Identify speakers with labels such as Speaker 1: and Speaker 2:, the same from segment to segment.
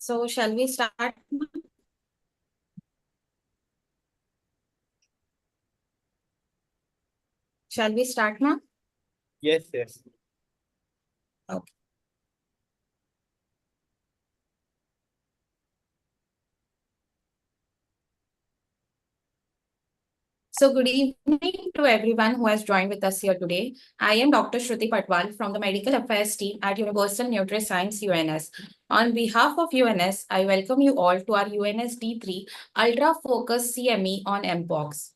Speaker 1: So shall we start? Shall we start now?
Speaker 2: Yes.
Speaker 1: Okay. So good evening to everyone who has joined with us here today. I am Dr. Shruti Patwal from the Medical Affairs team at Universal Nutriscience UNS. On behalf of UNS, I welcome you all to our UNS D3 Ultra-focused CME on M-POX.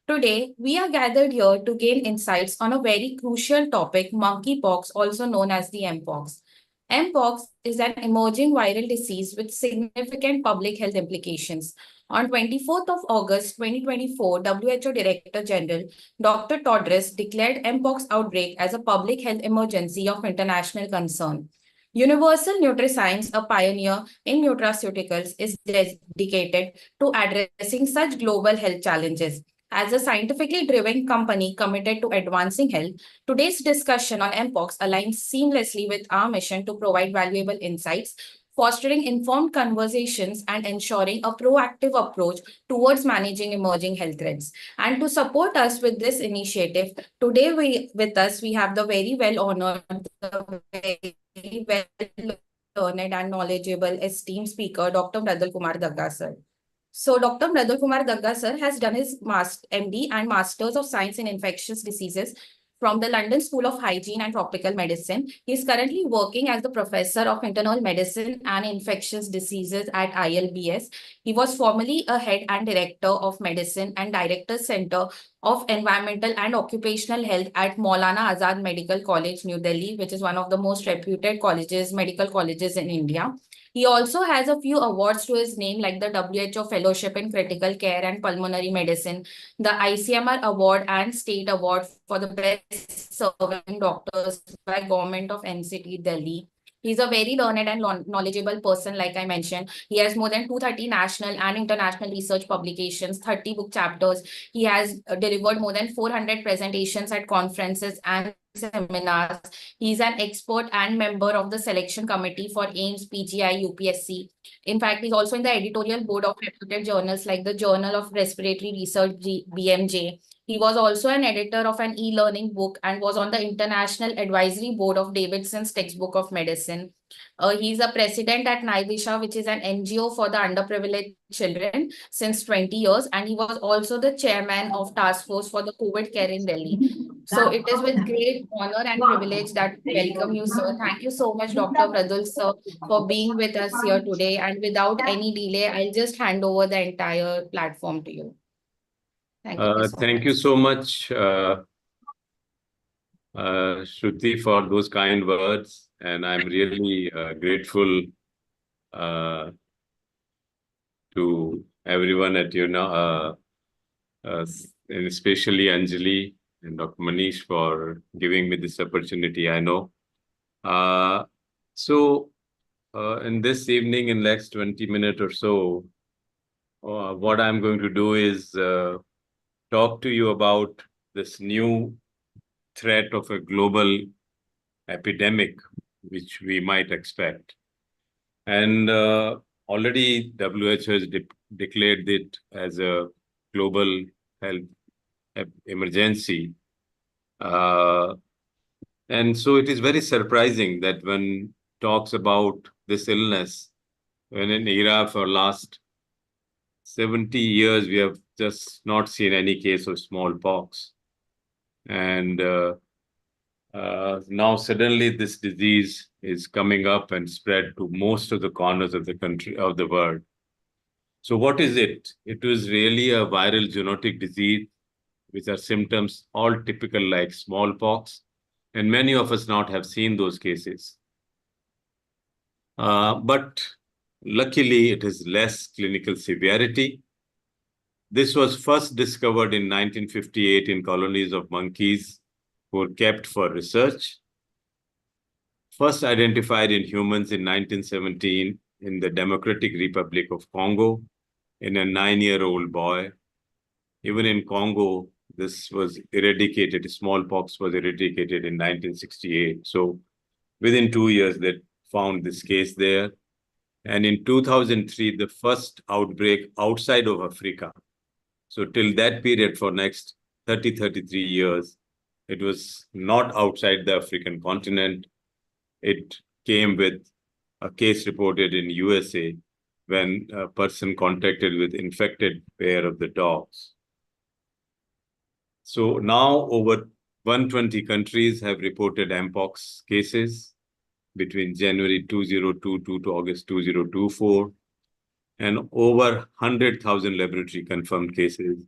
Speaker 1: Today, we are gathered here to gain insights on a very crucial topic, monkeypox, also known as the M-POX. M-POX is an emerging viral disease with significant public health implications. On 24th of August 2024, WHO Director General Dr. Tedros declared M-POX outbreak as a public health emergency of international concern. Universal Nutriscience, a pioneer in nutraceuticals, is dedicated to addressing such global health challenges. As a scientifically driven company committed to advancing health, today's discussion on M-POX aligns seamlessly with our mission to provide valuable insights, fostering informed conversations, and ensuring a proactive approach towards managing emerging health threats. And to support us with this initiative, today with us we have the very well honored, the very well learned and knowledgeable esteemed speaker, Dr. Mradul Kumar Dagga sir. So Dr. Mradul Kumar Dagga sir has done his MD and Masters of Science in Infectious Diseases from the London School of Hygiene and Tropical Medicine. He is currently working as the Professor of Internal Medicine and Infectious Diseases at ILBS. He was formerly a Head and Director of Medicine and Director Center of Environmental and Occupational Health at Maulana Azad Medical College, New Delhi, which is one of the most reputed medical colleges in India. He also has a few awards to his name, like the WHO Fellowship in Critical Care and Pulmonary Medicine, the ICMR Award and State Award for the Best Serving Doctors by Government of NCT Delhi. He's a very learned and knowledgeable person, like I mentioned. He has more than 230 national and international research publications, 30 book chapters. He has delivered more than 400 presentations at conferences and seminars. He's an expert and member of the selection committee for AIMS, PGI, UPSC. In fact, he's also in the editorial board of reputed journals like the Journal of Respiratory Research, BMJ. He was also an editor of an e-learning book and was on the International Advisory Board of Davidson's Textbook of Medicine. He's a president at Naidisha, which is an NGO for the underprivileged children since 20 years. And he was also the chairman of Task Force for the COVID care in Delhi. So it is with great honor and privilege that we welcome you, sir. Thank you so much, Dr. Mradul, sir, for being with us here today. And without any delay, I'll just hand over the entire platform to you.
Speaker 2: Thank you so much, Shruti, for those kind words. And I'm really grateful to everyone at and especially Anjali and Dr. Manish for giving me this opportunity. I know. In this evening, in next 20 minutes or so, what I'm going to do is talk to you about this new threat of a global epidemic, which we might expect. And already WHO has declared it as a global health emergency. And so it is very surprising that when talks about this illness, when in era for last 70 years, we have just not seen any case of smallpox. And now suddenly this disease is coming up and spread to most of the corners of the country, of the world. So what is it? It was really a viral zoonotic disease, which are symptoms all typical like smallpox. And many of us not have seen those cases. But luckily, it is less clinical severity. This was first discovered in 1958 in colonies of monkeys who were kept for research. First identified in humans in 1917 in the Democratic Republic of Congo in a 9-year-old boy. Even in Congo, this was eradicated, smallpox was eradicated in 1968. So within 2 years, they found this case there. And in 2003, the first outbreak outside of Africa. So till that period, for next 33 years, it was not outside the African continent. It came with a case reported in USA when a person contacted with infected pair of the dogs. So now over 120 countries have reported M-POX cases between January 2022 to August 2024, and over 100,000 laboratory confirmed cases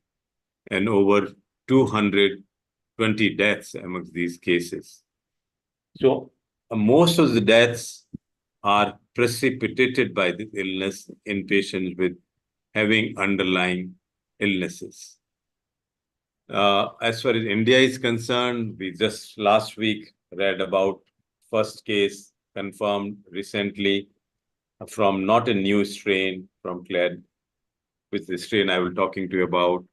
Speaker 2: and over 220 deaths amongst these cases. So most of the deaths are precipitated by this illness in patients with having underlying illnesses. As far as India is concerned, we just last week read about first case confirmed recently from not a new strain from clade, which is the strain I was talking to you about.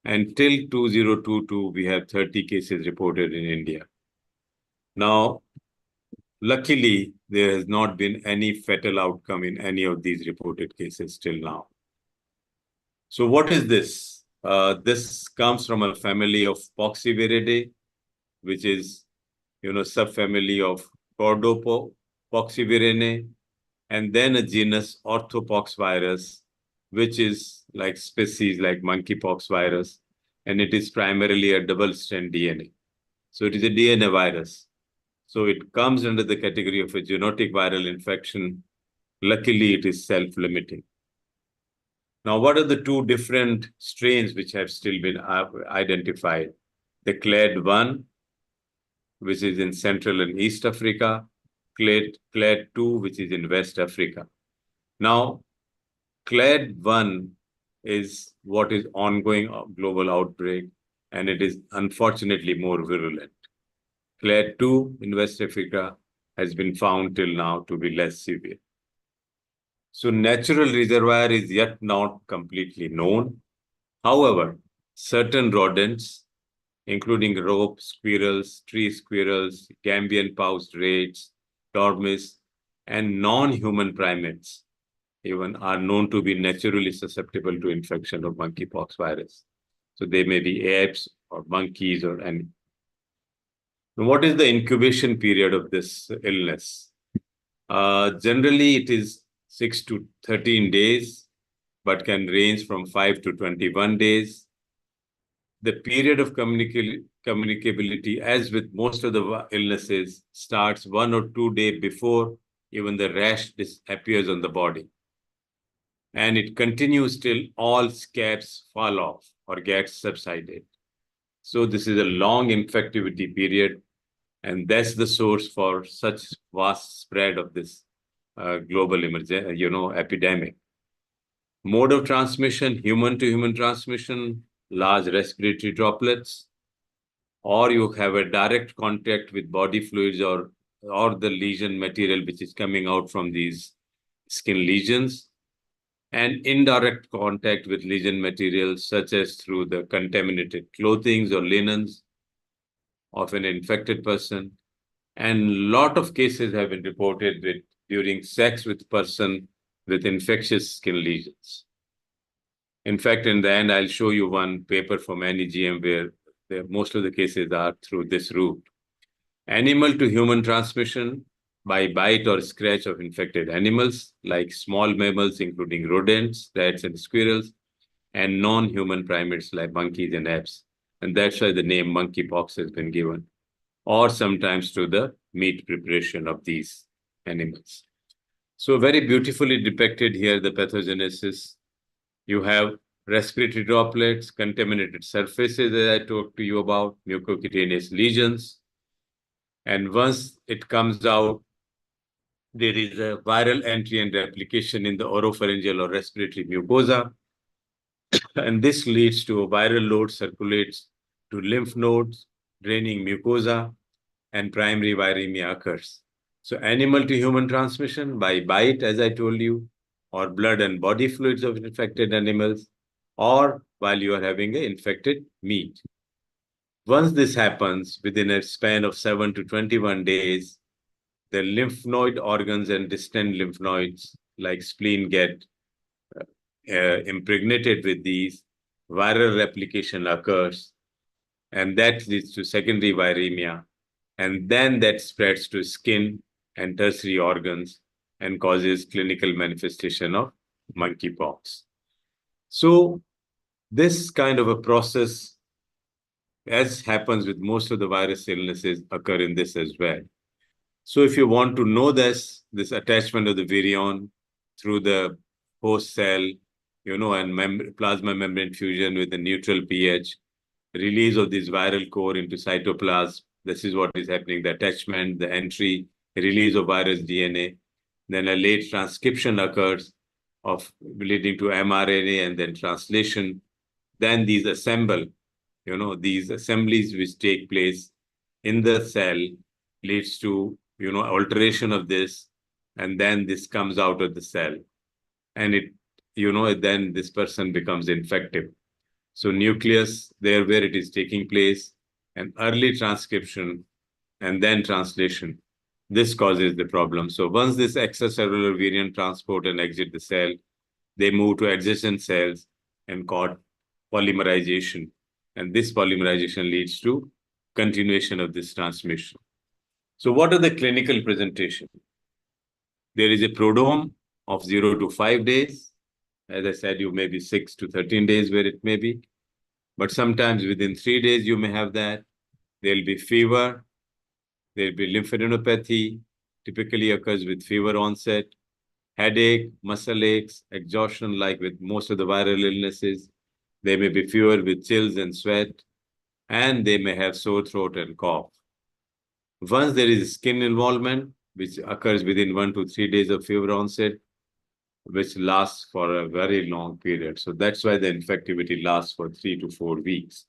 Speaker 2: Until 2022, we have 30 cases reported in India. Now, luckily, there has not been any fatal outcome in any of these reported cases till now. So what is this? This comes from a family of Poxiviridae, which is, subfamily of Cordopoxiviridae, and then a genus Orthopox virus, which is like species like monkeypox virus, and it is primarily a double-strand DNA. So it is a DNA virus. So it comes under the category of a zoonotic viral infection. Luckily, it is self-limiting. Now, what are the two different strains which have still been identified? The clade 1, which is in Central and East Africa, clade 2, which is in West Africa. Now, clade 1 is what is ongoing global outbreak, and it is unfortunately more virulent. Clade 2 in West Africa has been found till now to be less severe. So natural reservoir is yet not completely known. However, certain rodents, including rope squirrels, tree squirrels, Gambian paused rates, dormice, and non-human primates even are known to be naturally susceptible to infection of monkeypox virus. So they may be apes or monkeys or any. Now, what is the incubation period of this illness? Generally, it is 6 to 13 days, but can range from 5 to 21 days. The period of communicability, as with most of the illnesses, starts 1 or 2 days before even the rash appears on the body. And it continues till all scabs fall off or get subsided. So this is a long infectivity period, and that's the source for such vast spread of this global epidemic. Mode of transmission, human-to-human transmission, large respiratory droplets, or you have a direct contact with body fluids or the lesion material which is coming out from these skin lesions, and indirect contact with lesion materials such as through the contaminated clothing or linens of an infected person. And a lot of cases have been reported during sex with person with infectious skin lesions. In fact, in the end, I'll show you one paper from NEGM where most of the cases are through this route. Animal to human transmission by bite or scratch of infected animals, like small mammals, including rodents, rats, and squirrels, and non-human primates like monkeys and apes. And that's why the name monkeypox has been given, or sometimes to the meat preparation of these animals. So very beautifully depicted here, the pathogenesis. You have respiratory droplets, contaminated surfaces that I talked to you about, mucocutaneous lesions. And once it comes out, there is a viral entry and replication in the oropharyngeal or respiratory mucosa. And this leads to a viral load circulates to lymph nodes, draining mucosa, and primary viremia occurs. So animal to human transmission by bite, as I told you, or blood and body fluids of infected animals, or while you are having an infected meat. Once this happens, within a span of 7 to 21 days, the lymph node organs and distant lymph nodes like spleen get impregnated with these, viral replication occurs, and that leads to secondary viremia. And then that spreads to skin and tertiary organs and causes clinical manifestation of monkeypox. So this kind of a process, as happens with most of the virus illnesses, occur in this as well. So if you want to know this attachment of the virion through the host cell, and plasma membrane fusion with a neutral pH, release of this viral core into cytoplasm, this is what is happening, the attachment, the entry, release of virus DNA. Then a late transcription occurs of leading to mRNA and then translation. Then these assemble, these assemblies which take place in the cell leads to, alteration of this, and then this comes out of the cell. And then this person becomes infective. So nucleus, there where it is taking place, and early transcription, and then translation. This causes the problem. So once this extracellular virion transport and exit the cell, they move to adjacent cells and cause polymerization. And this polymerization leads to continuation of this transmission. So what are the clinical presentation? There is a prodrome of 0 to 5 days. As I said, you may be 6 to 13 days where it may be. But sometimes within 3 days, you may have that. There'll be fever. There'll be lymphadenopathy, typically occurs with fever onset, headache, muscle aches, exhaustion, like with most of the viral illnesses. There may be fever with chills and sweat, and they may have sore throat and cough. Once there is skin involvement, which occurs within 1 to 3 days of fever onset, which lasts for a very long period. So that's why the infectivity lasts for 3 to 4 weeks.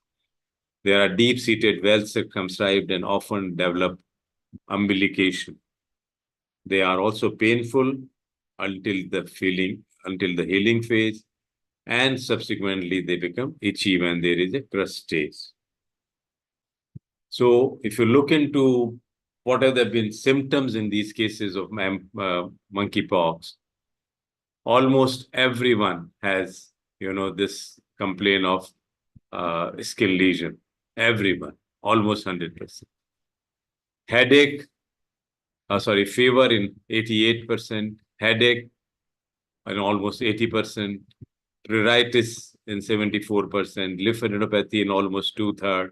Speaker 2: There are deep-seated, well-circumscribed, and often develop umbilication. They are also painful until the healing phase, and subsequently they become itchy when there is a crust stage. So if you look into what have there been symptoms in these cases of monkeypox, almost everyone has, this complaint of skin lesion. Everyone, almost 100%. Headache, fever in 88%, headache in almost 80%, pruritus in 74%, lymphadenopathy in almost 2/3,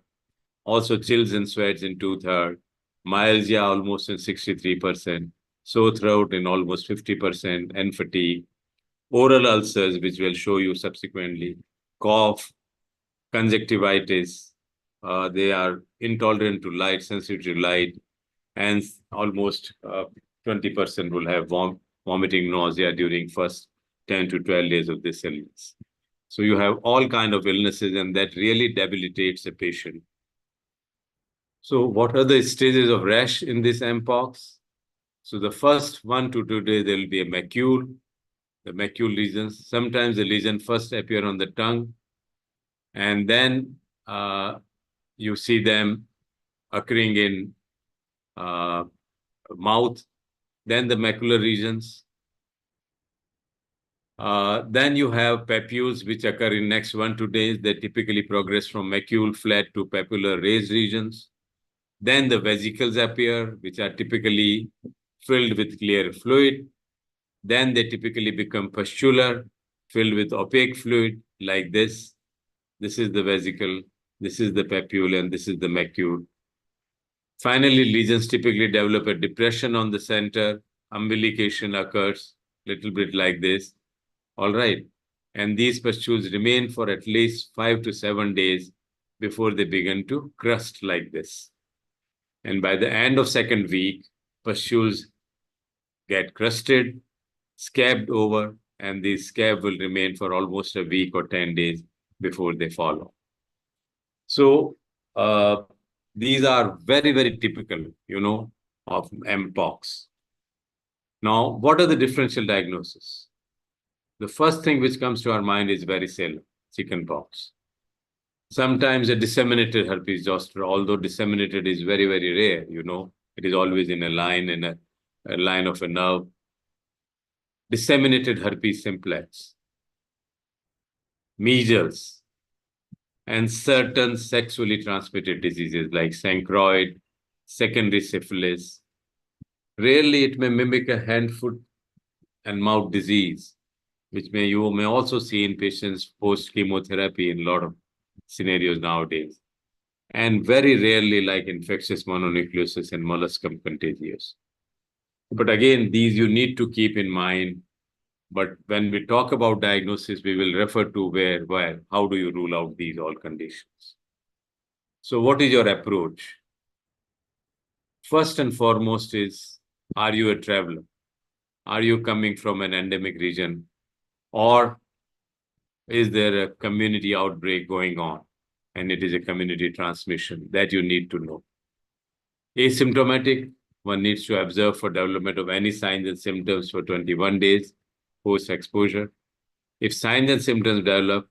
Speaker 2: also chills and sweats in 2/3, myalgia almost in 63%, sore throat in almost 50%, and fatigue, oral ulcers, which we'll show you subsequently, cough, conjunctivitis, they are intolerant to light, sensitive to light, and almost 20% will have vomiting, nausea during first 10 to 12 days of this illness. So you have all kinds of illnesses, and that really debilitates a patient. So what are the stages of rash in this M-POX? So the first 1 to 2 days, there will be a macule, the macule lesions. Sometimes the lesion first appear on the tongue, and then you see them occurring in mouth, then the macular regions. Then you have papules, which occur in next 1 to 2 days. They typically progress from macule flat to papular raised regions. Then the vesicles appear, which are typically filled with clear fluid. Then they typically become pustular, filled with opaque fluid like this. This is the vesicle, this is the papule, and this is the macule. Finally, lesions typically develop a depression on the center. Umbilication occurs a little bit like this. All right. And these pustules remain for at least 5 to 7 days before they begin to crust like this. And by the end of second week, pustules get crusted, scabbed over, and the scab will remain for almost a week or 10 days before they fall off. So these are very, very typical, of M-POX. Now, what are the differential diagnoses? The first thing which comes to our mind is varicella, chickenpox. Sometimes a disseminated herpes zoster, although disseminated is very, very rare, it is always in a line, a line of a nerve. disseminated herpes simplex, measles, and certain sexually transmitted diseases like chancroid, secondary syphilis. Rarely, it may mimic a hand, foot, and mouth disease, which you may also see in patients post-chemotherapy in a lot of scenarios nowadays. And very rarely like infectious mononucleosis and molluscum contagious. But again, these you need to keep in mind. But when we talk about diagnosis, we will refer to where, how do you rule out these all conditions? So what is your approach? First and foremost is, are you a traveler? Are you coming from an endemic region? Or is there a community outbreak going on? And it is a community transmission that you need to know. Asymptomatic, one needs to observe for development of any signs and symptoms for 21 days post-exposure. If signs and symptoms develop,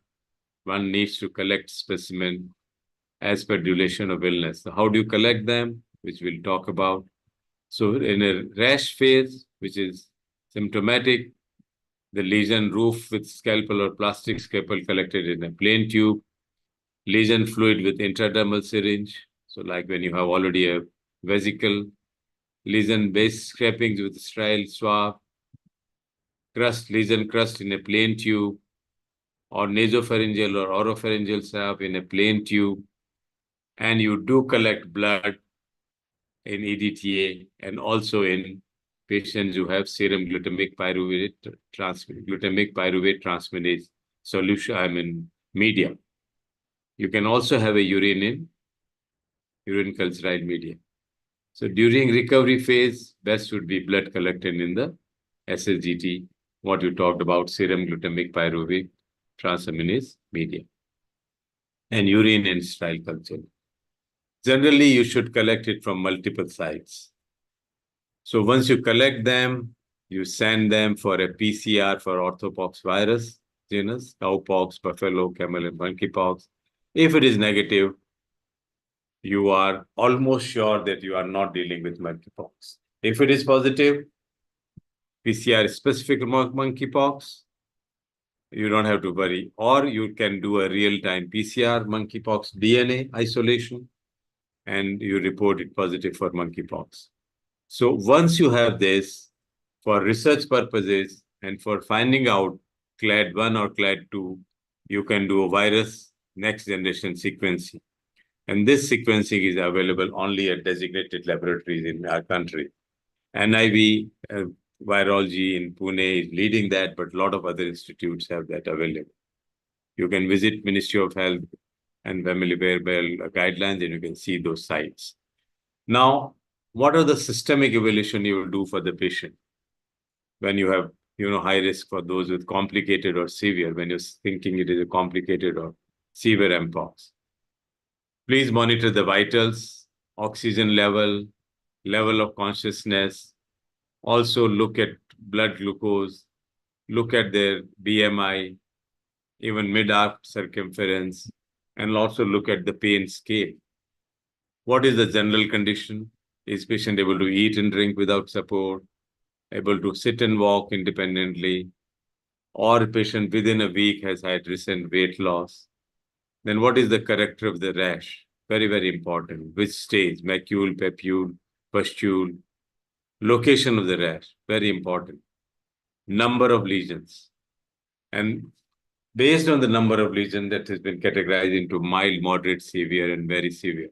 Speaker 2: one needs to collect specimen as per duration of illness. So how do you collect them, which we'll talk about. So in a rash phase, which is symptomatic, the lesion roof with scalpel or plastic scalpel collected in a plain tube, lesion fluid with intradermal syringe. So like when you have already a vesicle, lesion base scrapings with sterile swab, lesion crust in a plain tube, or nasopharyngeal or oropharyngeal swab in a plain tube. And you do collect blood in EDTA and also in patients who have serum glutamic pyruvate transferase solution, media. You can also have a urine culturide media. So during recovery phase, best would be blood collected in the SSGT, what you talked about, serum glutamic pyruvate transaminase media, and urine and sterile culture. Generally, you should collect it from multiple sites. So once you collect them, you send them for a PCR for orthopox virus genus, cowpox, buffalo, camel, and monkeypox. If it is negative, you are almost sure that you are not dealing with monkeypox. If it is positive, PCR specific monkeypox, you don't have to worry. Or you can do a real-time PCR monkeypox DNA isolation, and you report it positive for monkeypox. So once you have this, for research purposes and for finding out clade 1 or clade 2, you can do a virus next generation sequencing. And this sequencing is available only at designated laboratories in our country. NIV Virology in Pune is leading that, but a lot of other institutes have that available. You can visit Ministry of Health and Family Wearable guidelines, and you can see those sites. Now, what are the systemic evaluation you will do for the patient when you have high risk for those with complicated or severe, when you're thinking it is a complicated or severe M-POX? Please monitor the vitals, oxygen level, level of consciousness. Also look at blood glucose, look at their BMI, even mid-arc circumference, and also look at the pain scale. What is the general condition? Is patient able to eat and drink without support, able to sit and walk independently, or patient within a week has had recent weight loss? Then what is the character of the rash? Very, very important. Which stage? Macule, papule, pustule. Location of the rash, very important. Number of lesions. And based on the number of lesions, that has been categorized into mild, moderate, severe, and very severe.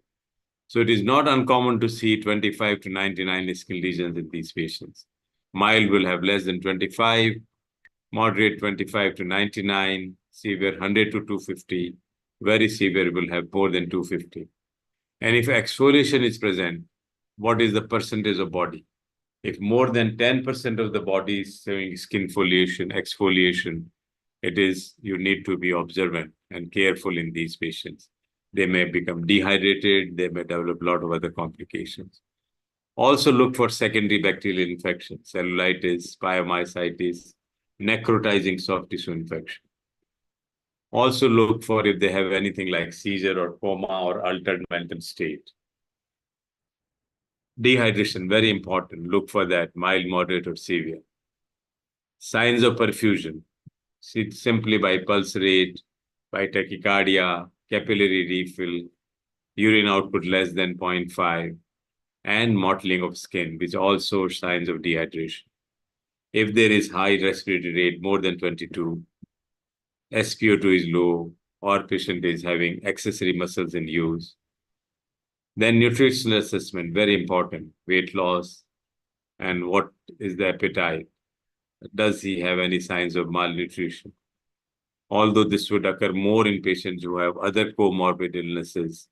Speaker 2: So it is not uncommon to see 25 to 99 skin lesions in these patients. Mild will have less than 25, moderate 25 to 99, severe 100 to 250, very severe will have more than 250. And if exfoliation is present, what is the percentage of body? If more than 10% of the body is showing skin exfoliation, you need to be observant and careful in these patients. They may become dehydrated, they may develop a lot of other complications. Also look for secondary bacterial infections, cellulitis, pyomyositis, necrotizing soft tissue infection. Also look for if they have anything like seizure or coma or altered mental state. Dehydration, very important. Look for that, mild, moderate, or severe. Signs of perfusion, simply by pulse rate, by tachycardia, capillary refill, urine output less than 0.5, and mottling of skin, which also signs of dehydration. If there is high respiratory rate, more than 22, SpO2 is low, or patient is having accessory muscles in use. Then nutritional assessment, very important, weight loss, and what is the appetite? Does he have any signs of malnutrition? Although this would occur more in patients who have other comorbid illnesses,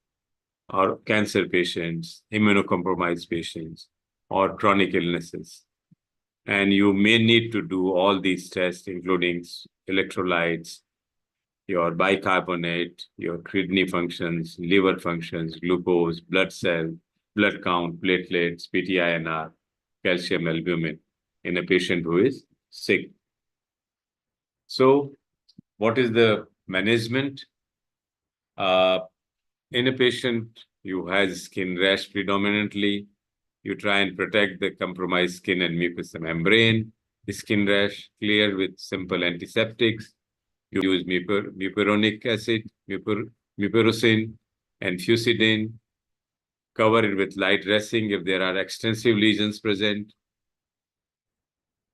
Speaker 2: or cancer patients, immunocompromised patients, or chronic illnesses. And you may need to do all these tests, including electrolytes, your bicarbonate, your kidney functions, liver functions, glucose, blood cell, blood count, platelets, PTINR, calcium, albumin in a patient who is sick. So what is the management? In a patient who has skin rash predominantly, you try and protect the compromised skin and mucous membrane. The skin rash clear with simple antiseptics. You use mupironic acid, mupirocin, and fusidine. Cover it with light dressing if there are extensive lesions present.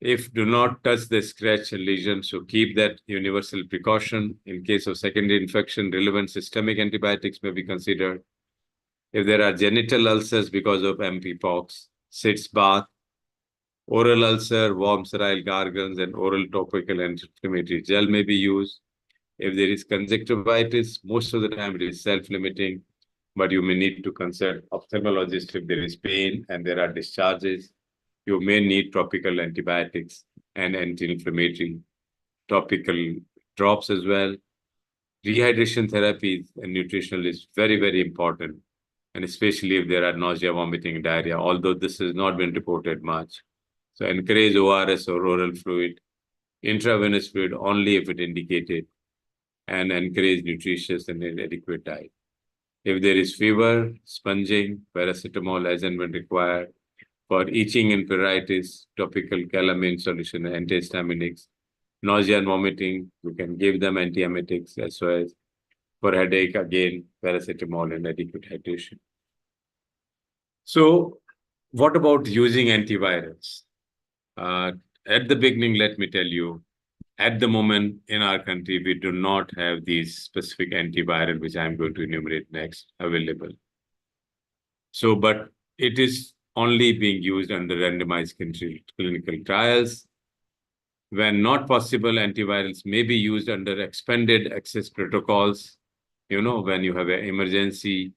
Speaker 2: If do not touch the scratch and lesion, so keep that universal precaution. In case of secondary infection, relevant systemic antibiotics may be considered. If there are genital ulcers because of M-POX, sitz bath, oral ulcer, warm sterile gargles, and oral topical anti-inflammatory gel may be used. If there is conjunctivitis, most of the time it is self-limiting, but you may need to consult ophthalmologist if there is pain and there are discharges. You may need topical antibiotics and anti-inflammatory topical drops as well. Rehydration therapy and nutritional is very, very important, and especially if there are nausea, vomiting, diarrhea, although this has not been reported much. So encourage ORS or oral fluid, intravenous fluid only if it indicated, and encourage nutritious and adequate diet. If there is fever, sponging, paracetamol as and when required. For itching and pruritus, topical calamine solution and antihistaminics. Nausea and vomiting, you can give them antiemetics as well as for headache, again, paracetamol and adequate hydration. So what about using antivirals? At the beginning, let me tell you, at the moment in our country, we do not have these specific antiviral, which I'm going to enumerate next, available. So, but it is only being used under randomized clinical trials. When not possible, antivirals may be used under expanded access protocols, when you have an emergency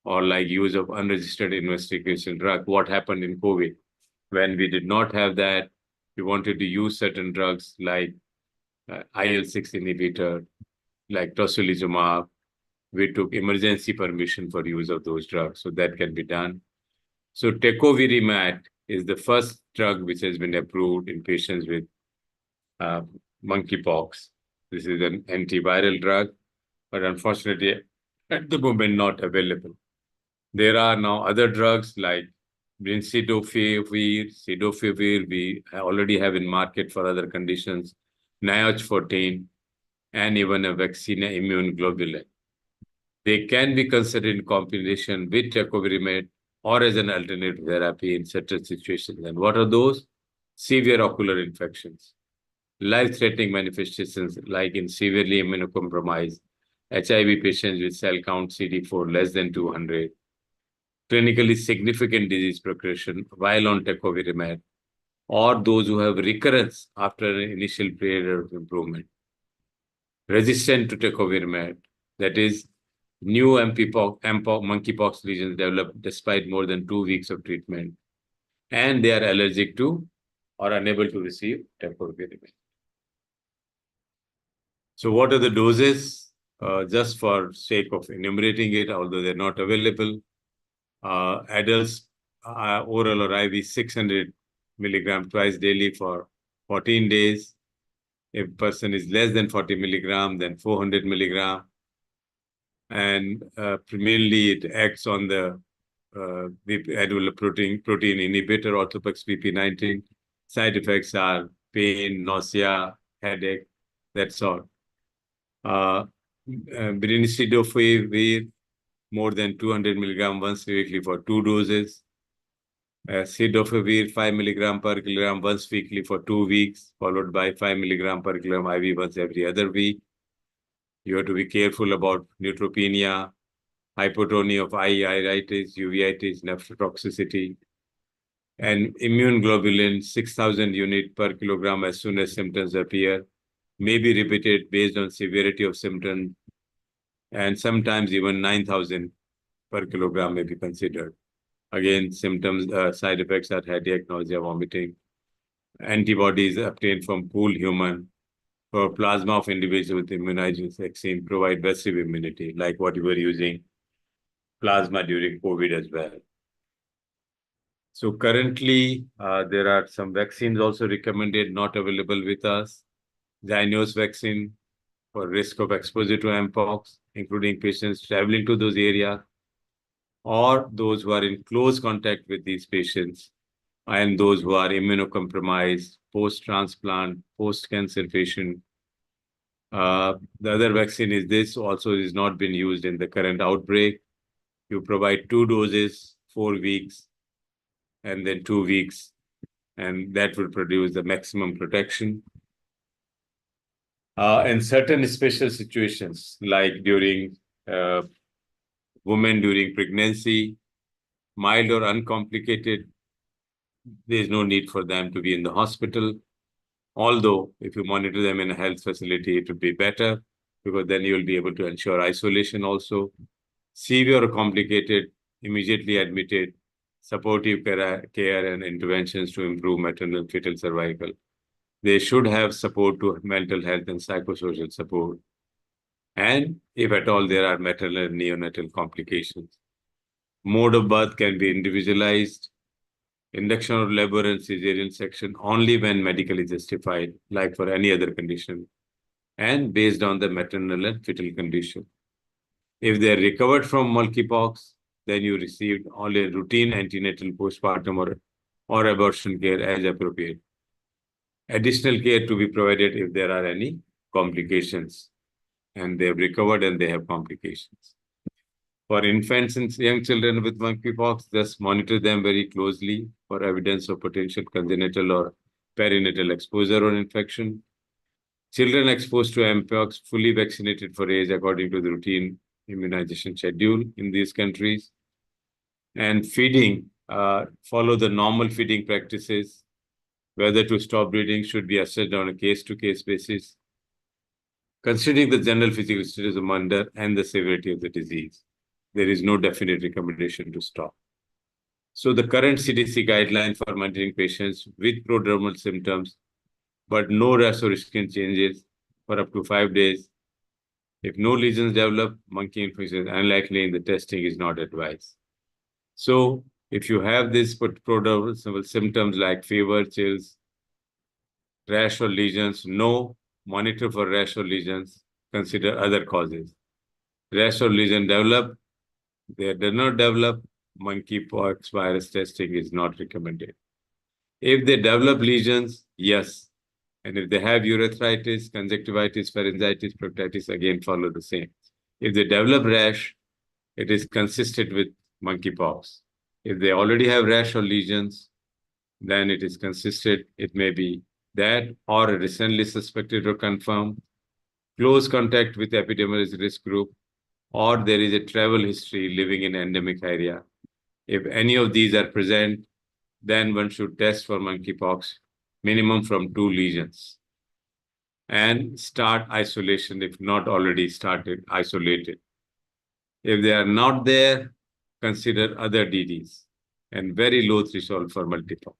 Speaker 2: or like use of unregistered investigation drug. What happened in COVID? When we did not have that, we wanted to use certain drugs like IL-6 inhibitor, like tocilizumab. We took emergency permission for use of those drugs, so that can be done. So tecovirimat is the first drug which has been approved in patients with monkeypox. This is an antiviral drug, but unfortunately, at the moment, not available. There are now other drugs like cidofovir, we already have in market for other conditions, NIOCH-14, and even a vaccine immune globulin. They can be considered in combination with tecovirimat or as an alternative therapy in certain situations. And what are those? Severe ocular infections, life-threatening manifestations like in severely immunocompromised HIV patients with cell count CD4 less than 200, clinically significant disease progression while on tecovirimat, or those who have recurrence after an initial period of improvement, resistant to tecovirimat, that is, new monkeypox lesions developed despite more than 2 weeks of treatment, and they are allergic to or unable to receive tecovirimat. So what are the doses? Just for sake of enumerating it, although they're not available, adults, oral or IV, 600 milligram twice daily for 14 days. If person is less than 40 milligram, then 400 milligram. And mainly it acts on the annular protein inhibitor, orthopex PP19. Side effects are pain, nausea, headache, that's all. Brincidofovir, more than 200 milligram once weekly for 2 doses. Cidofovir 5 milligram per kilogram once weekly for 2 weeks, followed by 5 milligram per kilogram IV once every other week. You have to be careful about neutropenia, hypotony of eye, iritis, uveitis, nephrotoxicity, and immune globulin 6,000 unit per kilogram as soon as symptoms appear, may be repeated based on severity of symptom, and sometimes even 9,000 per kilogram may be considered. Again, symptoms, side effects are headache, nausea, vomiting. Antibodies obtained from pooled human for plasma of individuals with immunizing vaccine provide passive immunity, like what you were using plasma during COVID as well. So currently, there are some vaccines also recommended, not available with us. Zynos vaccine for risk of exposure to M-POX, including patients traveling to those areas or those who are in close contact with these patients, and those who are immunocompromised, post-transplant, post-cancer patient. The other vaccine is this, also is not been used in the current outbreak. You provide 2 doses, 4 weeks, and then 2 weeks, and that will produce the maximum protection. In certain special situations, like during women during pregnancy, mild or uncomplicated, there's no need for them to be in the hospital. Although, if you monitor them in a health facility, it would be better because then you'll be able to ensure isolation also. Severe or complicated, immediately admitted, supportive care and interventions to improve maternal and fetal survival. They should have support to mental health and psychosocial support. And if at all there are maternal and neonatal complications. Mode of birth can be individualized. Induction of labor and cesarean section only when medically justified, like for any other condition, and based on the maternal and fetal condition. If they are recovered from monkeypox, then you received only routine antenatal, postpartum, or abortion care as appropriate. Additional care to be provided if there are any complications, and they have recovered and they have complications. For infants and young children with monkeypox, just monitor them very closely for evidence of potential congenital or perinatal exposure or infection. Children exposed to M-POX fully vaccinated for age according to the routine immunization schedule in these countries. And feeding, follow the normal feeding practices. Whether to stop breeding should be assessed on a case-to-case basis, considering the general physical status of mother and the severity of the disease. There is no definite recommendation to stop. So the current CDC guideline for monitoring patients with prodromal symptoms, but no rash or skin changes for up to 5 days. If no lesions develop, monkey infection is unlikely and the testing is not advised. So if you have these prodromal symptoms like fever, chills, rash or lesions, no, monitor for rash or lesions, consider other causes. Rash or lesion develop, they do not develop, monkeypox virus testing is not recommended. If they develop lesions, yes. And if they have urethritis, conjunctivitis, pharyngitis, proctitis, again follow the same. If they develop rash, it is consistent with monkeypox. If they already have rash or lesions, then it is consistent. It may be that or a recently suspected or confirmed close contact with epidemiologic risk group, or there is a travel history living in endemic area. If any of these are present, then one should test for monkeypox, minimum from 2 lesions, and start isolation if not already started, isolated. If they are not there, consider other DDs and very low threshold for multipox.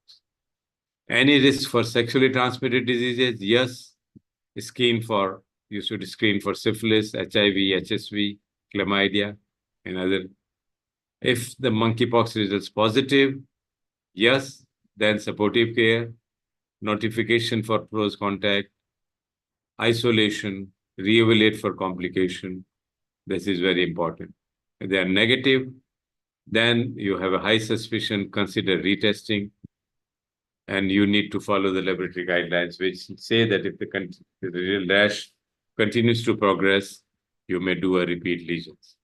Speaker 2: Any risk for sexually transmitted diseases? Yes. You should screen for syphilis, HIV, HSV, chlamydia, and other. If the monkeypox results positive, yes, then supportive care, notification for close contact, isolation, re-evaluate for complication. This is very important. If they are negative, then you have a high suspicion, consider retesting. And you need to follow the laboratory guidelines, which say that if the rash continues to progress, you may do a repeat lesions.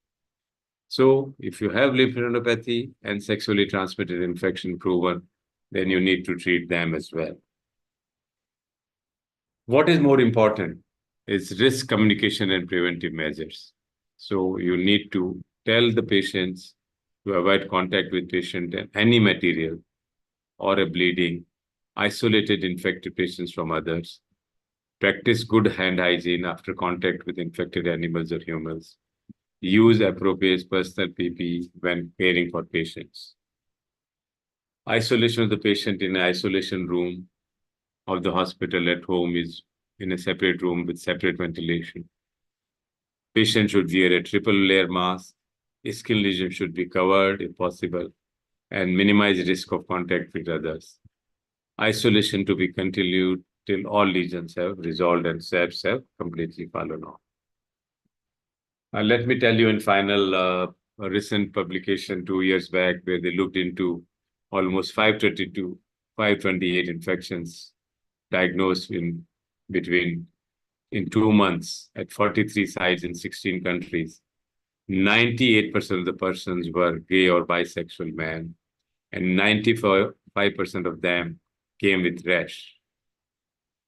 Speaker 2: So if you have lymphadenopathy and sexually transmitted infection proven, then you need to treat them as well. What is more important is risk communication and preventive measures. So you need to tell the patients to avoid contact with patient and any material or a bleeding, isolated infected patients from others, practice good hand hygiene after contact with infected animals or humans, use appropriate personal PPE when caring for patients. Isolation of the patient in an isolation room of the hospital at home is in a separate room with separate ventilation. Patient should wear a triple layer mask. Skin lesion should be covered if possible and minimize risk of contact with others. Isolation to be continued till all lesions have resolved and SAPs have completely fallen off. Let me tell you in final, a recent publication 2 years back where they looked into almost 528 infections diagnosed in 2 months at 43 sites in 16 countries. 98% of the persons were gay or bisexual men, and 95% of them came with rash,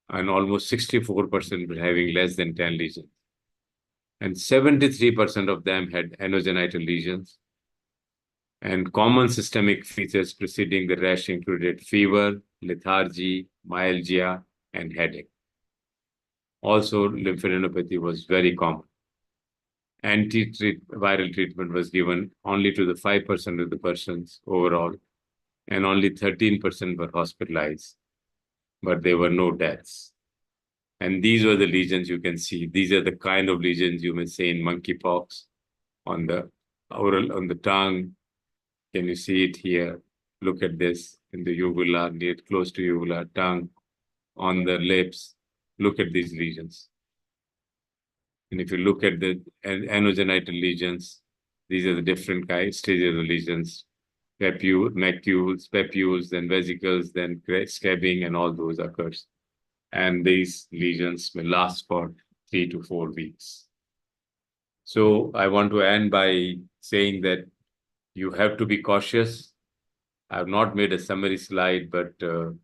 Speaker 2: and almost 64% were having less than 10 lesions. And 73% of them had anogenital lesions. And common systemic features preceding the rash included fever, lethargy, myalgia, and headache. Also, lymphadenopathy was very common. Antiviral treatment was given only to the 5% of the persons overall, and only 13% were hospitalized, but there were no deaths. And these were the lesions you can see. These are the kind of lesions you may see in monkeypox on the on the tongue. Can you see it here? Look at this in the uvula, near close to uvula, tongue, on the lips. Look at these lesions. And if you look at the anogenital lesions, these are the different stages of the lesions. Papules, then vesicles, then scabbing, and all those occurs. And these lesions may last for 3 to 4 weeks. So I want to end by saying that you have to be cautious. I have not made a summary slide, but the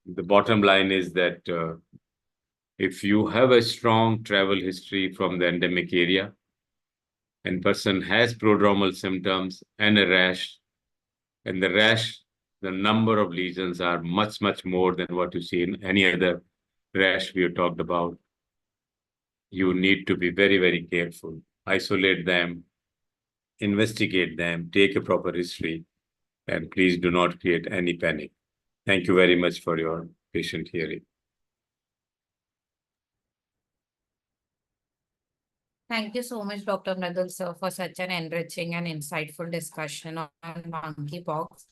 Speaker 2: bottom line is that if you have a strong travel history from the endemic area and person has prodromal symptoms and a rash, and the rash, the number of lesions are much, much more than what you see in any other rash we have talked about, you need to be very, very careful. Isolate them, investigate them, take a proper history, and please do not create any panic. Thank you very much for your patient hearing.
Speaker 1: Thank you so much, Dr. Mridul, sir, for such an enriching and insightful discussion on monkeypox.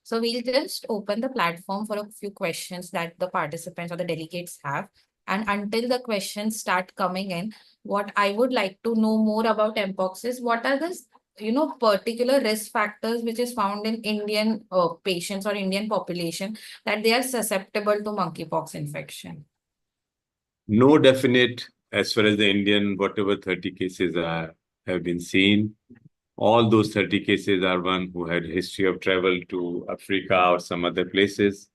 Speaker 1: So we'll just open the platform for a few questions that the participants or the delegates have. And until the questions start coming in, what I would like to know more about M-POX is what are the particular risk factors which is found in Indian patients or Indian population that they are susceptible to monkeypox infection?
Speaker 2: No definite, as far as the Indian, whatever 30 cases have been seen, all those 30 cases are one who had history of travel to Africa or some other places.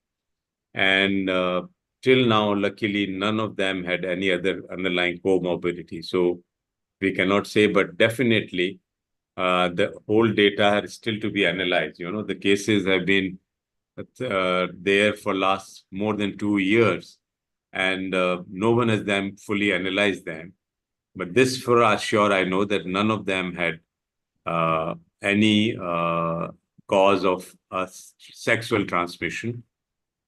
Speaker 2: And till now, luckily, none of them had any other underlying comorbidity. So we cannot say, but definitely the whole data is still to be analyzed. The cases have been there for last more than 2 years, and no one has them fully analyzed them. But this for sure, I know that none of them had any cause of sexual transmission,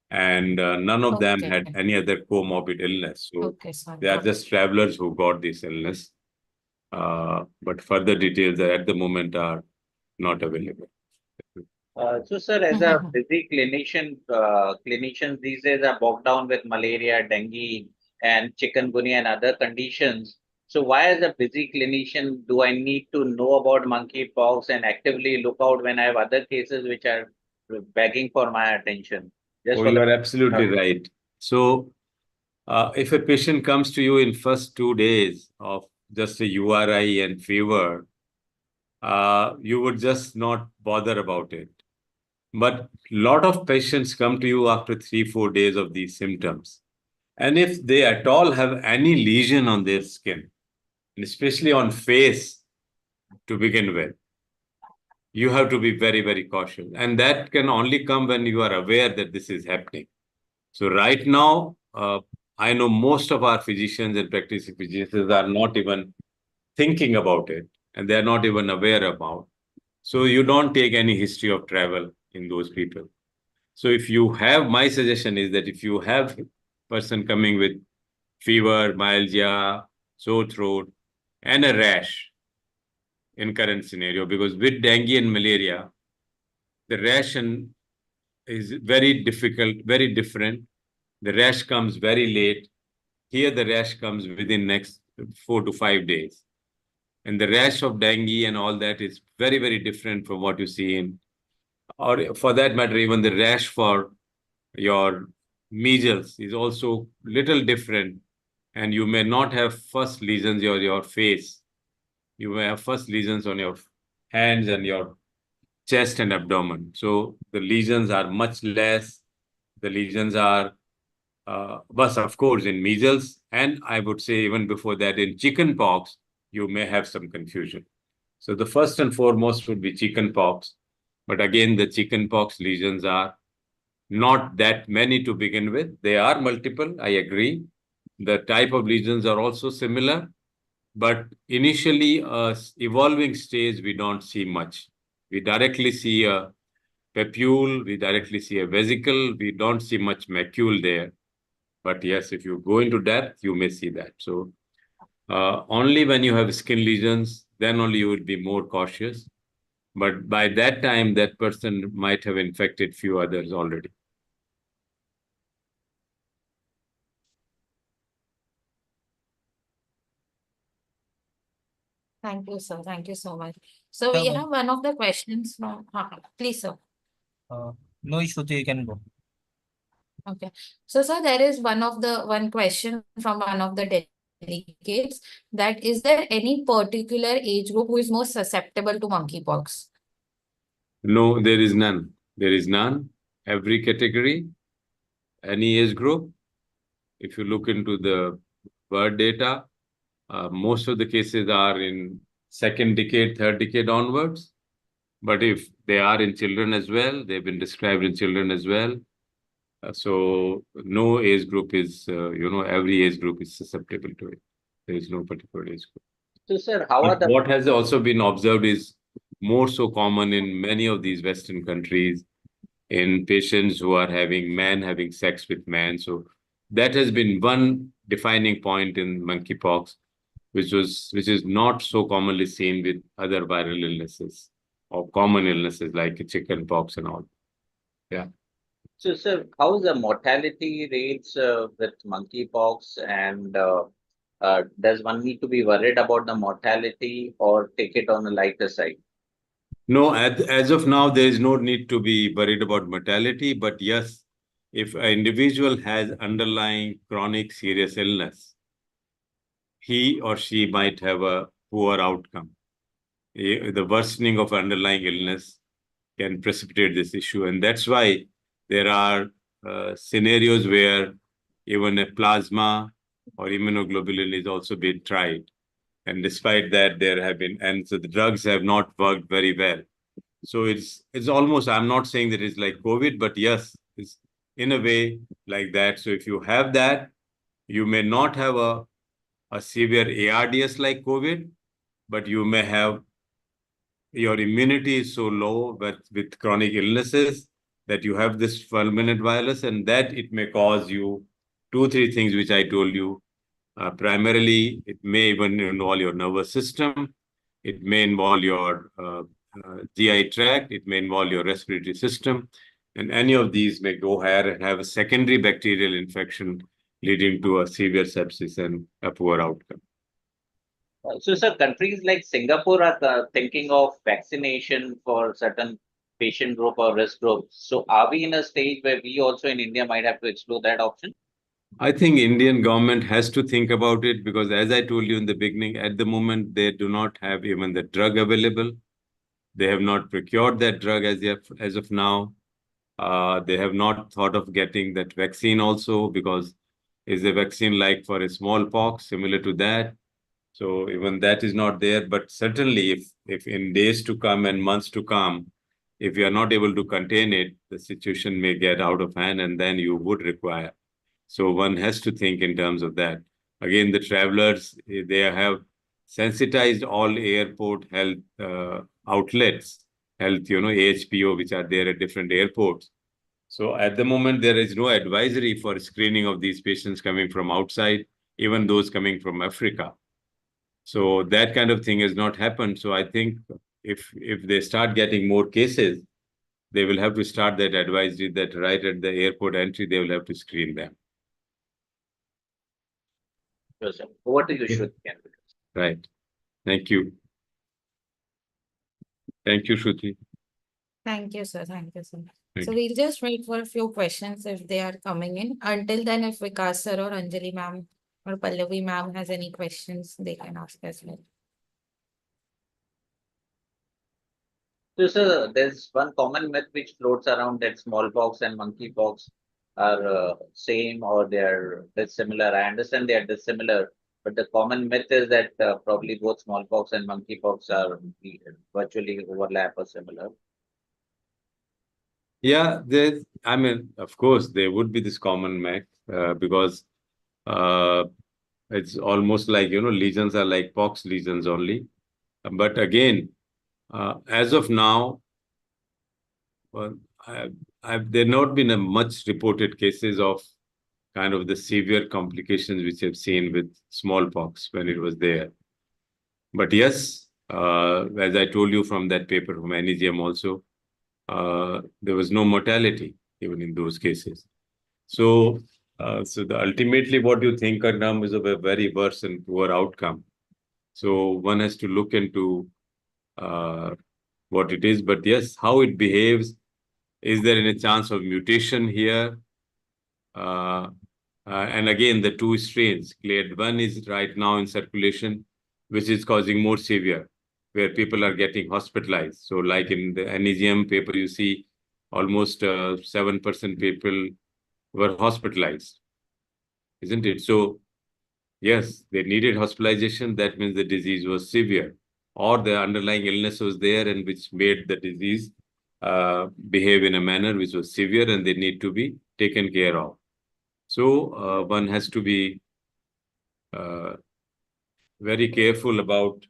Speaker 2: and none of them had any other comorbid illness. So they are just travelers who got this illness. But further details at the moment are not available.
Speaker 3: So, sir, as a busy clinician, clinicians these days are bogged down with malaria, dengue, and chikungunya and other conditions. So, why, as a busy clinician, do I need to know about monkeypox and actively look out when I have other cases which are begging for my attention. Just
Speaker 2: Oh,
Speaker 3: for
Speaker 2: you
Speaker 3: the
Speaker 2: are absolutely right. So, if a patient comes to you in first 2 days of just a URI and fever, you would just not bother about it. But lot of patients come to you after 3-4 days of these symptoms. And if they at all have any lesion on their skin, and especially on face to begin with, you have to be very, very cautious. And that can only come when you are aware that this is happening. So right now, I know most of our physicians and practicing physicians are not even thinking about it, and they're not even aware about. So you don't take any history of travel in those people. So if you have, my suggestion is that if you have person coming with fever, myalgia, sore throat, and a rash in current scenario, because with dengue and malaria, the rash is very difficult, very different. The rash comes very late. Here, the rash comes within next 4 to 5 days. And the rash of dengue and all that is very, very different from what you see in, or for that matter, even the rash for your measles is also little different. And you may not have first lesions on your face. You may have first lesions on your hands and your chest and abdomen. So the lesions are much less. The lesions are, but of course, in measles, and I would say even before that, in chicken pox, you may have some confusion. So the first and foremost would be chicken pox. But again, the chicken pox lesions are not that many to begin with. They are multiple, I agree. The type of lesions are also similar. But initially, evolving stage, we don't see much. We directly see a papule, we directly see a vesicle, we don't see much macule there. But yes, if you go into depth, you may see that. So only when you have skin lesions, then only you would be more cautious. But by that time, that person might have infected few others already.
Speaker 1: Thank you, sir. Thank you so much. So we
Speaker 4: Sir,
Speaker 1: have one of the questions from, please, sir.
Speaker 4: no issue, you can go.
Speaker 1: Okay. So, sir, there is one question from one of the delegates, that is there any particular age group who is more susceptible to monkeypox?
Speaker 2: No, there is none. There is none. Every category, any age group. If you look into the birth data, most of the cases are in second decade, third decade onwards. But if they are in children as well, they've been described in children as well. So no age group is, every age group is susceptible to it. There is no particular age group.
Speaker 3: So, sir, how are
Speaker 2: But
Speaker 3: the
Speaker 2: what has also been observed is more so common in many of these Western countries in patients who are having sex with man. So that has been one defining point in monkeypox, which is not so commonly seen with other viral illnesses or common illnesses like chicken pox and all. Yeah.
Speaker 3: So, sir, how is the mortality rates with monkeypox, and does one need to be worried about the mortality or take it on the lighter side?
Speaker 2: No, as of now, there is no need to be worried about mortality. But yes, if an individual has underlying chronic serious illness, he or she might have a poor outcome. The worsening of underlying illness can precipitate this issue. And that's why there are scenarios where even a plasma or immunoglobulin is also being tried. And despite that, so the drugs have not worked very well. So it's almost, I'm not saying that it's like COVID, but yes, it's in a way like that. So if you have that, you may not have a severe ARDS like COVID, but you may have your immunity is so low with chronic illnesses that you have this fulminant virus, and that it may cause you 2-3 things, which I told you. Primarily, it may even involve your nervous system. It may involve your GI tract. It may involve your respiratory system. And any of these may go higher and have a secondary bacterial infection leading to a severe sepsis and a poor outcome.
Speaker 3: So, sir, countries like Singapore are thinking of vaccination for certain patient group or risk group. So are we in a stage where we also in India might have to explore that option?
Speaker 2: I think Indian government has to think about it because, as I told you in the beginning, at the moment they do not have even the drug available. They have not procured that drug as of now. They have not thought of getting that vaccine also because is a vaccine like for a smallpox similar to that. So even that is not there. But certainly, if in days to come and months to come, if you are not able to contain it, the situation may get out of hand, and then you would require. So one has to think in terms of that. Again, the travelers, they have sensitized all airport health outlets, health, AHPO, which are there at different airports. So at the moment, there is no advisory for screening of these patients coming from outside, even those coming from Africa. So that kind of thing has not happened. So I think if they start getting more cases, they will have to start that advisory that right at the airport entry, they will have to screen them.
Speaker 3: Sure, sir. Over to you,
Speaker 2: Yeah.
Speaker 3: Shruti.
Speaker 2: Right. Thank you. Thank you, Shruti.
Speaker 1: Thank you, sir. Thank you, sir.
Speaker 2: Thank
Speaker 1: So
Speaker 2: you.
Speaker 1: we'll just wait for a few questions if they are coming in. Until then, if Vikas sir or Anjali ma'am or Pallavi ma'am has any questions, they can ask as well.
Speaker 3: So, sir, there's one common myth which floats around that smallpox and monkeypox are same or they're dissimilar. I understand they are dissimilar, but the common myth is that probably both smallpox and monkeypox are virtually overlap or similar.
Speaker 2: Yeah, I mean, of course, there would be this common myth because it's almost like, lesions are like pox lesions only. But again, as of now, well, there not been a much reported cases of kind of the severe complications which I've seen with smallpox when it was there. But yes, as I told you from that paper from NEGM also, there was no mortality even in those cases. So, ultimately, what you think in terms of a very worse and poor outcome. So one has to look into what it is. But yes, how it behaves. Is there any chance of mutation here? And again, the two strains, clade 1 is right now in circulation, which is causing more severe, where people are getting hospitalized. So like in the NEGM paper, you see almost 7% people were hospitalized, isn't it? So yes, they needed hospitalization. That means the disease was severe or the underlying illness was there and which made the disease behave in a manner which was severe and they need to be taken care of. So one has to be very careful about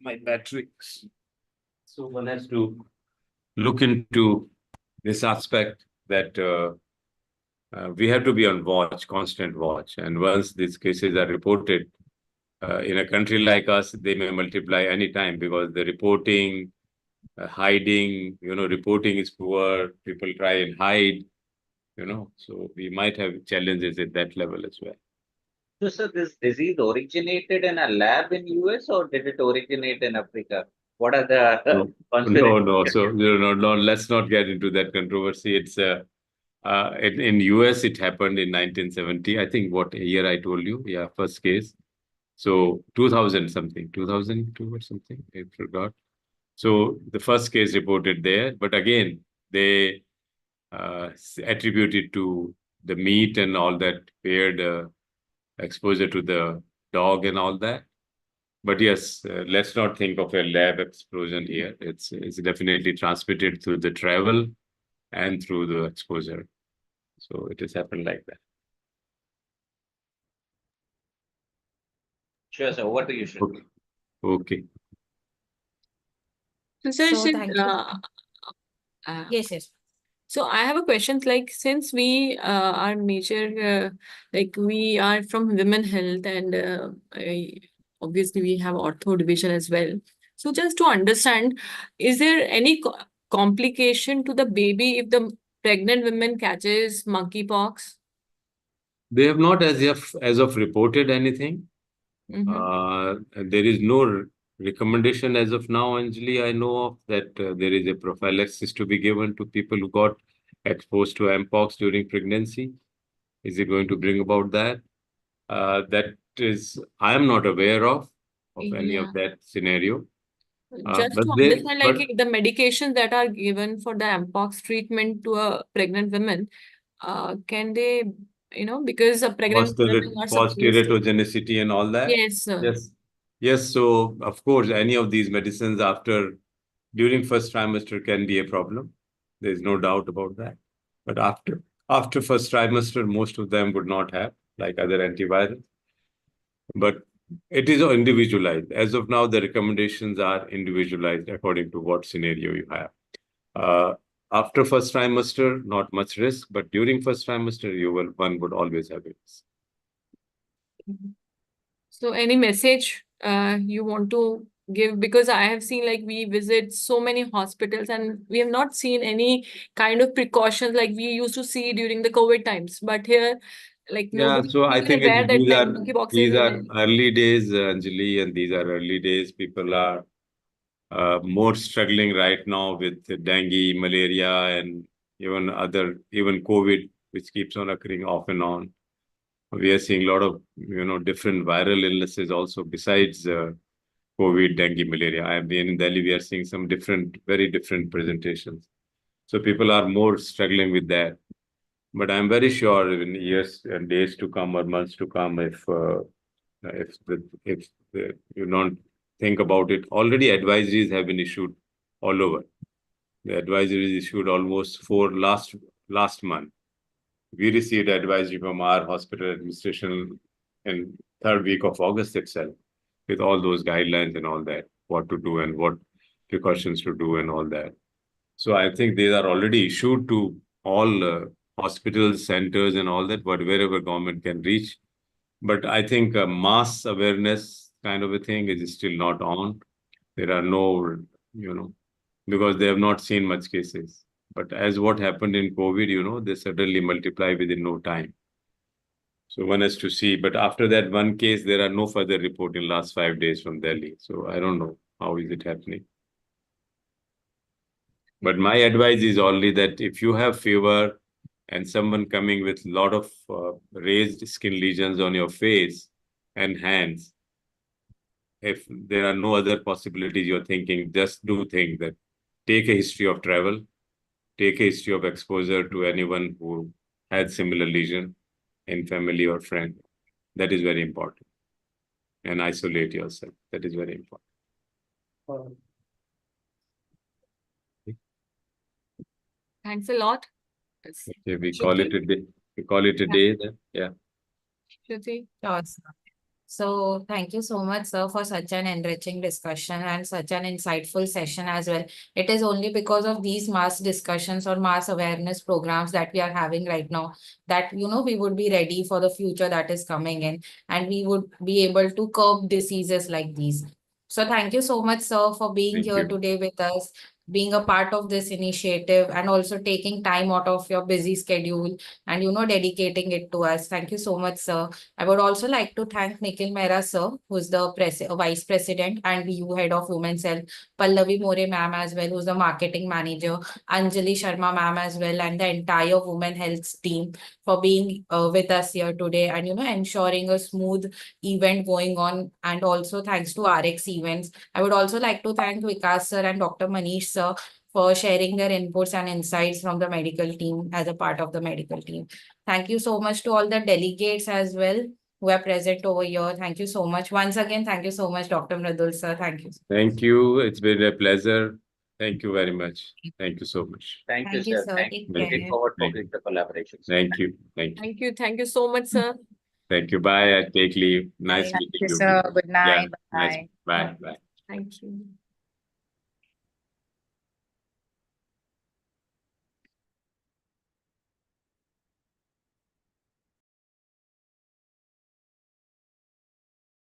Speaker 2: my metrics. So one has to look into this aspect that we have to be on watch, constant watch. And once these cases are reported, in a country like us, they may multiply anytime because the reporting, hiding, reporting is poor. People try and hide, so we might have challenges at that level as well.
Speaker 3: So, sir, this disease originated in a lab in US or did it originate in Africa? What are the conspiracy?
Speaker 2: No. So no. Let's not get into that controversy. It's in US it happened in 1970. I think what year I told you. Yeah, first case. So 2000 something, 2002 or something. I forgot. So the first case reported there, but again they attributed to the meat and all that paired exposure to the dog and all that. But yes, let's not think of a lab explosion here. It's definitely transmitted through the travel and through the exposure. So it has happened like that.
Speaker 3: Sure, sir. Over to you, Shruti.
Speaker 2: Okay.
Speaker 5: So, sir,
Speaker 1: So thank you. Yes.
Speaker 5: so I have a question. Like, since we are major, like we are from women health, and obviously we have ortho division as well. So, just to understand, is there any complication to the baby if the pregnant woman catches monkeypox?
Speaker 2: They have not as of reported anything.
Speaker 5: Mm-hmm.
Speaker 2: There is no recommendation as of now, Anjali, I know of that there is a prophylaxis to be given to people who got exposed to M-POX during pregnancy. Is it going to bring about that? That is, I am not aware of any
Speaker 5: Yeah.
Speaker 2: of that scenario.
Speaker 5: Just
Speaker 2: But
Speaker 5: to
Speaker 2: they,
Speaker 5: understand,
Speaker 2: but
Speaker 5: like the medications that are given for the M-POX treatment to a pregnant woman, can they, because a pregnant woman are not
Speaker 2: false
Speaker 5: supposed to.
Speaker 2: teratogenicity and all that?
Speaker 5: Yes, sir.
Speaker 2: Yes. Yes. So, of course, any of these medicines during first trimester can be a problem. There's no doubt about that. But after first trimester, most of them would not have, like other antivirals. But it is individualized. As of now, the recommendations are individualized according to what scenario you have. After first trimester, not much risk, but during first trimester, one would always have it.
Speaker 5: So any message you want to give? Because I have seen, like, we visit so many hospitals and we have not seen any kind of precautions like we used to see during the COVID times. But here, like,
Speaker 2: Yeah,
Speaker 5: nobody
Speaker 2: so
Speaker 5: is
Speaker 2: I
Speaker 5: even
Speaker 2: think
Speaker 5: aware that like monkeypox is
Speaker 2: these are
Speaker 5: available.
Speaker 2: early days, Anjali, and these are early days. People are more struggling right now with dengue, malaria, and even COVID, which keeps on occurring off and on. We are seeing a lot of different viral illnesses also besides COVID, dengue, malaria. I have been in Delhi. We are seeing some very different presentations. So people are more struggling with that. But I'm very sure in years and days to come or months to come, if you don't think about it, already advisories have been issued all over. The advisories issued almost for last month. We received advisory from our hospital administration in third week of August itself, with all those guidelines and all that, what to do and what precautions to do and all that. So I think they are already issued to all hospitals, centers, and all that, wherever government can reach. But I think mass awareness kind of a thing is still not on. There are no, because they have not seen much cases. But as what happened in COVID, they suddenly multiply within no time. So one has to see. But after that one case, there are no further report in last 5 days from Delhi. So I don't know how is it happening. But my advice is only that if you have fever and someone coming with a lot of raised skin lesions on your face and hands, if there are no other possibilities you're thinking, just do think that take a history of travel, take a history of exposure to anyone who had similar lesion in family or friend. That is very important. And isolate yourself. That is very important.
Speaker 5: Thanks a lot.
Speaker 2: Okay, we call it a day. We call it a day then. Yeah.
Speaker 5: Shruti.
Speaker 1: Sure, sir. So thank you so much, sir, for such an enriching discussion and such an insightful session as well. It is only because of these mass discussions or mass awareness programs that we are having right now that, we would be ready for the future that is coming in, and we would be able to curb diseases like these. So thank you so much, sir, for being
Speaker 2: Thank
Speaker 1: here
Speaker 2: you.
Speaker 1: today with us, being a part of this initiative, and also taking time out of your busy schedule and, dedicating it to us. Thank you so much, sir. I would also like to thank Nikhil Mehra, sir, who's the Vice President and VU Head of Women's Health, Pallavi More ma'am as well, who's the Marketing Manager, Anjali Sharma ma'am as well, and the entire Women Health team for being with us here today and, ensuring a smooth event going on. And also thanks to RX Events. I would also like to thank Vikas sir and Dr. Manish sir for sharing their inputs and insights from the medical team as a part of the medical team. Thank you so much to all the delegates as well who are present over here. Thank you so much. Once again, thank you so much, Dr. Mridul sir. Thank you.
Speaker 2: Thank you. It's been a pleasure. Thank you very much. Thank you so much.
Speaker 3: Thank you,
Speaker 1: Thank you,
Speaker 3: sir.
Speaker 1: sir.
Speaker 3: Thank
Speaker 1: Take
Speaker 3: you.
Speaker 1: care.
Speaker 3: Looking forward
Speaker 2: Thank
Speaker 3: for the collaboration.
Speaker 2: Thank you. Thank you.
Speaker 5: Thank you. Thank you so much, sir.
Speaker 2: Thank you. Bye. I take leave. Nice
Speaker 1: Bye.
Speaker 2: meeting
Speaker 6: Thank you,
Speaker 2: you.
Speaker 6: sir. Good
Speaker 2: Yeah.
Speaker 6: night.
Speaker 2: Nice.
Speaker 6: Bye.
Speaker 2: Bye. Bye.
Speaker 5: Thank you.